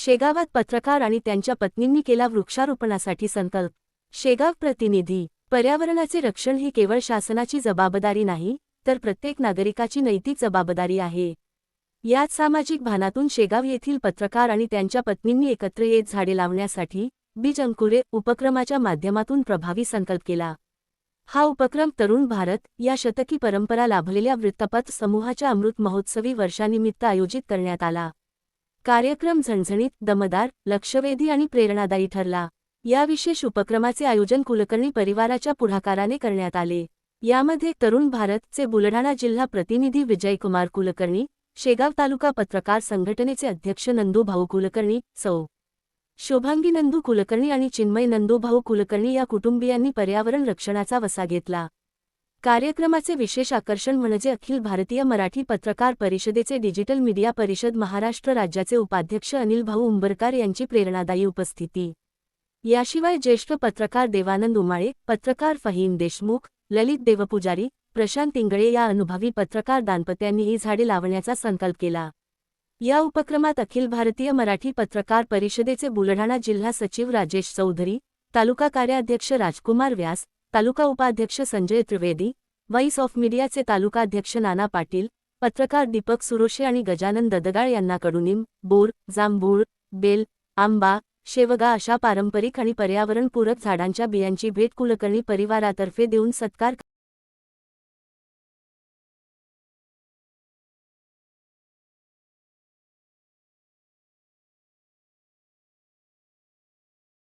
शेगावात पत्रकार आणि त्यांच्या पत्नींनी केला वृक्षारोपणासाठी संकल्प। शेगाव प्रतिनिधी। पर्यावरणाचे रक्षण ही केवळ शासनाची जबाबदारी नाही, तर प्रत्येक नागरिकाची नैतिक जबाबदारी आहे। याच सामाजिक भानातून शेगाव येथील पत्रकार आणि त्यांच्या पत्नींनी एकत्र येत झाडे लावण्यासाठी बीज अंकुरे उपक्रमाच्या माध्यमातून प्रभावी संकल्प केला। हा उपक्रम तरुण भारत या शतकी परंपरा लाभलेल्या वृत्तपत्र समूहाच्या अमृत महोत्सवी वर्षानिमित्त आयोजित करण्यात आला। कार्यक्रम झणझणीत, दमदार, लक्षवेधी आणि प्रेरणादायी ठरला। या विशेष उपक्रमाचे आयोजन कुलकर्णी परिवाराच्या पुढाकाराने करण्यात आले। यामध्ये तरुण भारतचे बुलढाणा जिल्हा प्रतिनिधी विजयकुमार कुलकर्णी, शेगाव तालुका पत्रकार संघटनेचे अध्यक्ष नंदूभाऊ कुलकर्णी, सौ. शुभांगी नंदू कुलकर्णी आणि चिन्मय नंदूभाऊ कुलकर्णी या कुटुंबियांनी पर्यावरण रक्षणाचा वसा घेतला। कार्यक्रमाचे विशेष आकर्षण म्हणजे अखिल भारतीय मराठी पत्रकार परिषदेचे डिजिटल मीडिया परिषद महाराष्ट्र राज्याचे उपाध्यक्ष अनिल भाऊ उंबरकर यांची प्रेरणादायी उपस्थिती। याशिवाय ज्येष्ठ पत्रकार देवानंद उमाळे, पत्रकार फहीम देशमुख, ललित देवपुजारी, प्रशांत इंगळे या अनुभवी पत्रकार दाम्पत्यांनीही झाडे लावण्याचा संकल्प केला। या उपक्रमात अखिल भारतीय मराठी पत्रकार परिषदेचे बुलढाणा जिल्हा सचिव राजेश चौधरी, तालुका कार्याध्यक्ष राजकुमार व्यास, तालुका उपाध्यक्ष संजय त्रिवेदी, व्हॉइस ऑफ मीडियाचे तालुकाध्यक्ष नाना पाटील, पत्रकार दीपक सुरोशे आणि गजानन ददगाळ यांना कडुनिंब, बोर, जांभूळ, बेल, आंबा, शेवगा अशा पारंपरिक आणि पर्यावरणपूरक झाडांच्या बियांची भेट कुलकर्णी परिवारातर्फे देऊन सत्कार